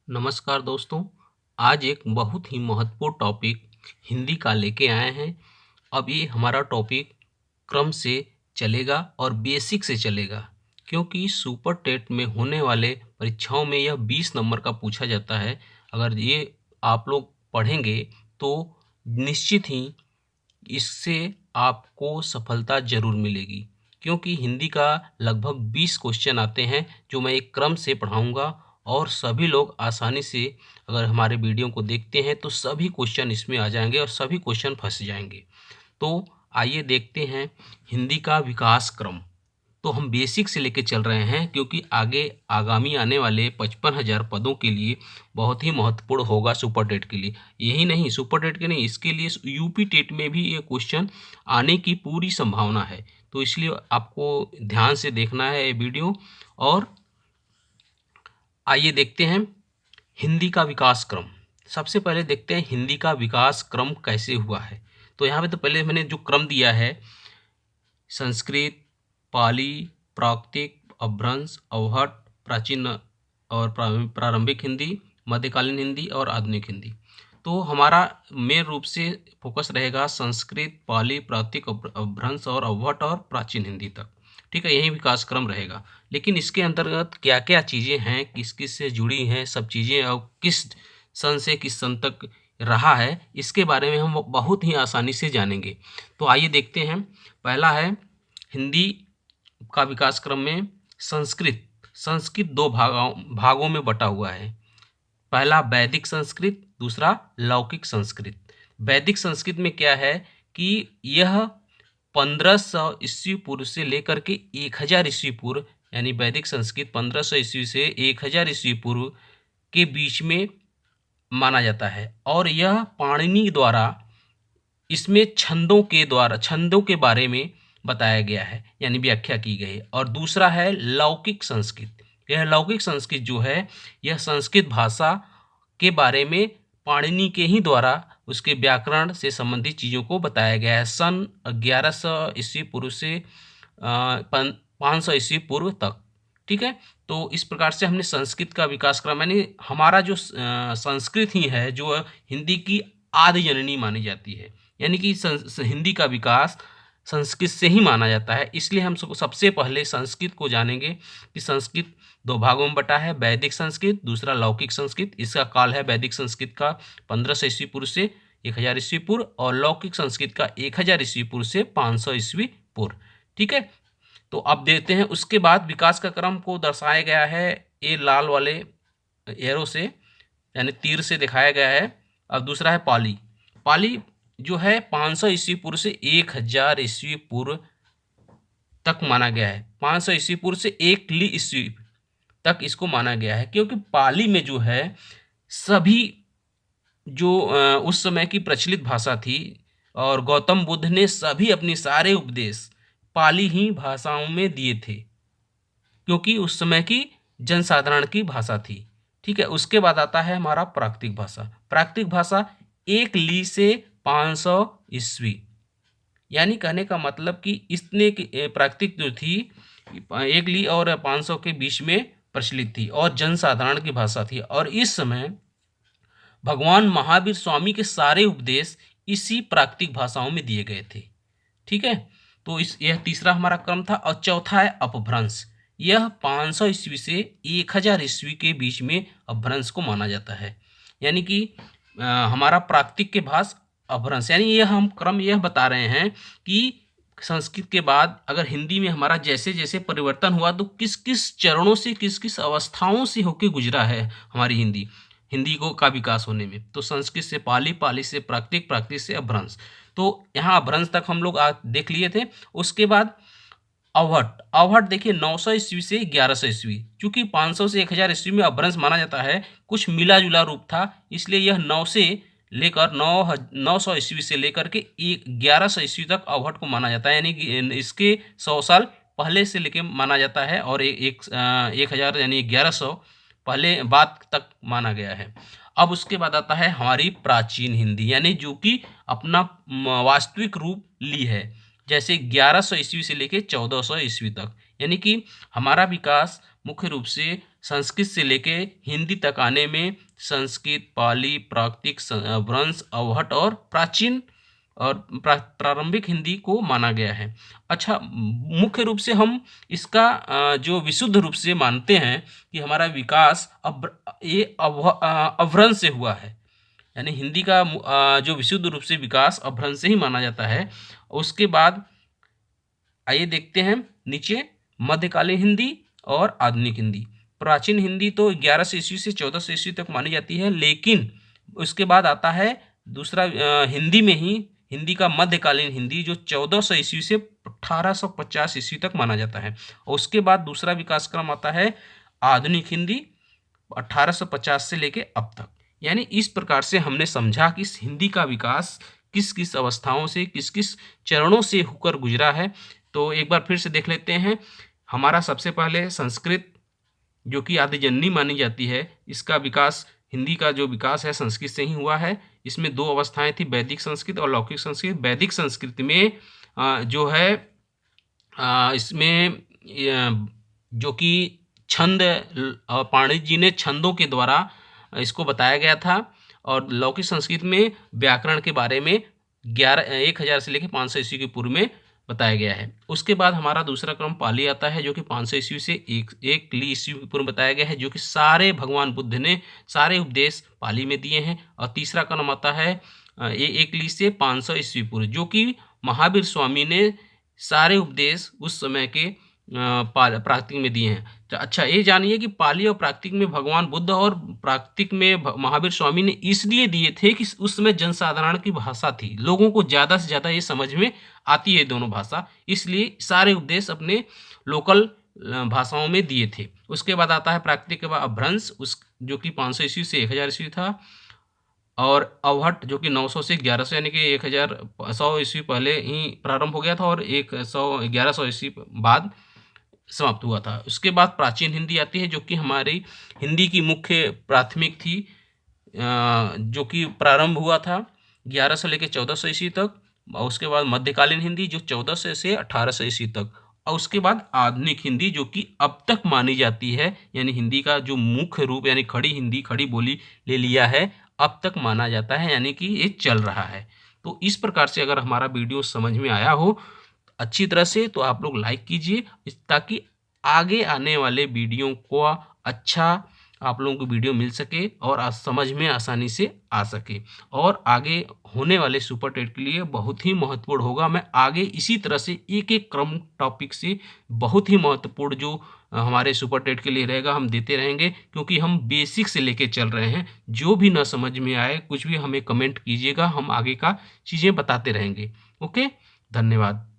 नमस्कार दोस्तों। आज एक बहुत ही महत्वपूर्ण टॉपिक हिंदी का लेके आए हैं। अब ये हमारा टॉपिक क्रम से चलेगा और बेसिक से चलेगा, क्योंकि सुपर टेट में होने वाले परीक्षाओं में यह 20 नंबर का पूछा जाता है। अगर ये आप लोग पढ़ेंगे तो निश्चित ही इससे आपको सफलता ज़रूर मिलेगी, क्योंकि हिंदी का लगभग 20 क्वेश्चन आते हैं जो मैं एक क्रम से पढ़ाऊँगा और सभी लोग आसानी से अगर हमारे वीडियो को देखते हैं तो सभी क्वेश्चन इसमें आ जाएँगे और सभी क्वेश्चन फँस जाएँगे। तो आइए देखते हैं हिंदी का विकास क्रम। तो हम बेसिक से लेके चल रहे हैं, क्योंकि आगे आगामी आने वाले 55,000 पदों के लिए बहुत ही महत्वपूर्ण होगा सुपर टेट के लिए। यही नहीं, सुपर टेट के नहीं, इसके लिए यूपी टेट में भी ये क्वेश्चन आने की पूरी संभावना है। तो इसलिए आपको ध्यान से देखना है ये वीडियो। और आइए देखते हैं हिंदी का विकास क्रम। सबसे पहले देखते हैं हिंदी का विकास क्रम कैसे हुआ है। तो यहाँ पे तो पहले मैंने जो क्रम दिया है, संस्कृत, पाली, प्राकृतिक, अपभ्रंश, अवहट, प्राचीन और प्रारंभिक हिंदी, मध्यकालीन हिंदी और आधुनिक हिंदी। तो हमारा मेन रूप से फोकस रहेगा संस्कृत, पाली, प्राकृतिक, अपभ्रंश और अवहट और प्राचीन हिंदी तक। ठीक है, यही विकास क्रम रहेगा। लेकिन इसके अंतर्गत क्या क्या चीज़ें हैं, किस किस से जुड़ी हैं सब चीज़ें, और किस सन से किस सन तक रहा है, इसके बारे में हम बहुत ही आसानी से जानेंगे। तो आइए देखते हैं। पहला है हिंदी का विकास क्रम में संस्कृत। संस्कृत दो भागों में बटा हुआ है। पहला वैदिक संस्कृत, दूसरा लौकिक संस्कृत। वैदिक संस्कृत में क्या है कि यह 1500 ईस्वी पूर्व से लेकर के 1000 ईस्वी पूर्व, यानी वैदिक संस्कृत 1500 ईस्वी से 1000 ईस्वी पूर्व के बीच में माना जाता है। और यह पाणिनि द्वारा इसमें छंदों के बारे में बताया गया है, यानी व्याख्या की गई है। और दूसरा है लौकिक संस्कृत। यह लौकिक संस्कृत जो है, यह संस्कृत भाषा के बारे में पाणिनि के ही द्वारा उसके व्याकरण से संबंधित चीज़ों को बताया गया है, सन 1100 ईस्वी पूर्व से 500 ईस्वी पूर्व तक। ठीक है, तो इस प्रकार से हमने संस्कृत का विकास क्रम, यानी हमारा जो संस्कृत ही है जो हिंदी की आदि जननी मानी जाती है, यानी कि हिंदी का विकास संस्कृत से ही माना जाता है। इसलिए हम सबसे पहले संस्कृत को जानेंगे कि संस्कृत दो भागों में बटा है, वैदिक संस्कृत, दूसरा लौकिक संस्कृत। इसका काल है वैदिक संस्कृत का 1500 ईस्वी पूर्व से 1000 ईस्वी पूर्व, और लौकिक संस्कृत का 1000 ईस्वी पूर्व से 500 ईस्वी पूर्व। ठीक है, तो अब देखते हैं उसके बाद विकास का क्रम को दर्शाया गया है ये लाल वाले एरो से, यानी तीर से दिखाया गया है। अब दूसरा है पाली। पाली जो है 500 ईस्वी पूर्व से 1000 ईस्वी पूर्व तक माना गया है। 500 ईस्वी पूर्व से 1 ली ईस्वी तक इसको माना गया है, क्योंकि पाली में जो है सभी जो उस समय की प्रचलित भाषा थी, और गौतम बुद्ध ने सभी अपने सारे उपदेश पाली ही भाषाओं में दिए थे, क्योंकि उस समय की जनसाधारण की भाषा थी। ठीक है, उसके बाद आता है हमारा प्राकृतिक भाषा। प्राकृतिक भाषा 1 ली से 500 ईस्वी, यानी कहने का मतलब कि इतने की प्राकृतिक जो थी 1 ली और 500 के बीच में प्रचलित थी और जनसाधारण की भाषा थी। और इस समय भगवान महावीर स्वामी के सारे उपदेश इसी प्राकृतिक भाषाओं में दिए गए थे। ठीक है, तो यह तीसरा हमारा क्रम था। और चौथा है अपभ्रंश। यह 500 ईस्वी से 1000 ईस्वी के बीच में अपभ्रंश को माना जाता है, यानी कि हमारा प्राकृतिक के भाष अपभ्रंश, यानी यह हम क्रम यह बता रहे हैं कि संस्कृत के बाद अगर हिंदी में हमारा जैसे जैसे परिवर्तन हुआ तो किस किस चरणों से किस किस अवस्थाओं से होकर गुजरा है हमारी हिंदी हिंदी को का विकास होने में। तो संस्कृत से पाली, पाली से प्राकृतिक, प्राकृतिक से अपभ्रंश। तो यहाँ अपभ्रंश तक हम लोग देख लिए थे। उसके बाद अवहट। अवहट देखिए 900 ईस्वी से 1100 ईस्वी, चूंकि 500 से 1000 ईस्वी में अपभ्रंश माना जाता है, कुछ मिला जुला रूप था, इसलिए यह 9 से लेकर 900 ईस्वी से लेकर के 1100 ईस्वी तक अवहट को माना जाता है, यानी कि इसके 100 साल पहले से लेके माना जाता है, और 1000 यानी 1100 पहले बाद तक माना गया है। अब उसके बाद आता है हमारी प्राचीन हिंदी, यानी जो कि अपना वास्तविक रूप ली है, जैसे 1100 ईस्वी से लेके 1400 ईस्वी तक। यानी कि हमारा विकास मुख्य रूप से संस्कृत से लेके हिंदी तक आने में संस्कृत, पाली, प्राकृतिक, अपभ्रंश, अवहट और प्राचीन और प्रारंभिक हिंदी को माना गया है। अच्छा, मुख्य रूप से हम इसका जो विशुद्ध रूप से मानते हैं कि हमारा विकास अपभ्रंश से हुआ है, यानी हिंदी का जो विशुद्ध रूप से विकास अपभ्रंश से ही माना जाता है। उसके बाद आइए देखते हैं नीचे मध्यकालीन हिंदी और आधुनिक हिंदी। प्राचीन हिंदी तो 1100 ईस्वी से 1400 ईस्वी तक मानी जाती है, लेकिन उसके बाद आता है दूसरा हिंदी में ही हिंदी का मध्यकालीन हिंदी जो 1400 ईस्वी से 1850 ईस्वी तक माना जाता है। और उसके बाद दूसरा विकास क्रम आता है आधुनिक हिंदी 1850 से लेके अब तक। यानी इस प्रकार से हमने समझा कि इस हिंदी का विकास किस किस अवस्थाओं से, किस किस चरणों से होकर गुजरा है। तो एक बार फिर से देख लेते हैं। हमारा सबसे पहले संस्कृत जो कि आदि जननी मानी जाती है, इसका विकास, हिंदी का जो विकास है संस्कृत से ही हुआ है। इसमें दो अवस्थाएं थी, वैदिक संस्कृत और लौकिक संस्कृत। वैदिक संस्कृत में जो है इसमें जो कि छंद पाणिनि जी ने छंदों के द्वारा इसको बताया गया था, और लौकिक संस्कृत में व्याकरण के बारे में 1000 से लेकर 500 ईस्वी के पूर्व में बताया गया है। उसके बाद हमारा दूसरा क्रम पाली आता है जो कि 500 ईस्वी से एक ईस्वी के पूर्व बताया गया है, जो कि सारे भगवान बुद्ध ने सारे उपदेश पाली में दिए हैं। और तीसरा क्रम आता है 1 से 500 ईस्वी पूर्व, जो कि महावीर स्वामी ने सारे उपदेश उस समय के प्राकृतिक में दिए हैं। तो अच्छा, ये जानिए कि पाली और प्राकृतिक में भगवान बुद्ध और प्राकृतिक में महावीर स्वामी ने इसलिए दिए थे कि उस समय जनसाधारण की भाषा थी, लोगों को ज़्यादा से ज़्यादा ये समझ में आती है दोनों भाषा, इसलिए सारे उपदेश अपने लोकल भाषाओं में दिए थे। उसके बाद आता है प्राकृतिक के बाद अपभ्रंश, उस जो कि 500 ईस्वी से 1000 ईस्वी था, और अवहट जो कि 900 से 1100 यानी कि 1100 ईस्वी पहले ही प्रारंभ हो गया था और 1100 ईस्वी बाद समाप्त हुआ था। उसके बाद प्राचीन हिंदी आती है जो कि हमारी हिंदी की मुख्य प्राथमिक थी, जो कि प्रारंभ हुआ था 1100 से लेकर 1400 ईस्वी तक। और उसके बाद मध्यकालीन हिंदी जो 1400 से 1800 ईस्वी तक। और उसके बाद आधुनिक हिंदी जो कि अब तक मानी जाती है, यानी हिंदी का जो मुख्य रूप यानी खड़ी हिंदी, खड़ी बोली ले लिया है, अब तक माना जाता है, यानी कि ये चल रहा है। तो इस प्रकार से अगर हमारा वीडियो समझ में आया हो अच्छी तरह से तो आप लोग लाइक कीजिए, ताकि आगे आने वाले वीडियो को अच्छा आप लोगों को वीडियो मिल सके और समझ में आसानी से आ सके, और आगे होने वाले सुपर टेट के लिए बहुत ही महत्वपूर्ण होगा। मैं आगे इसी तरह से एक एक क्रम टॉपिक से बहुत ही महत्वपूर्ण जो हमारे सुपर टेट के लिए रहेगा हम देते रहेंगे, क्योंकि हम बेसिक से लेके चल रहे हैं। जो भी ना समझ में आए कुछ भी हमें कमेंट कीजिएगा, हम आगे का चीज़ें बताते रहेंगे। ओके, धन्यवाद।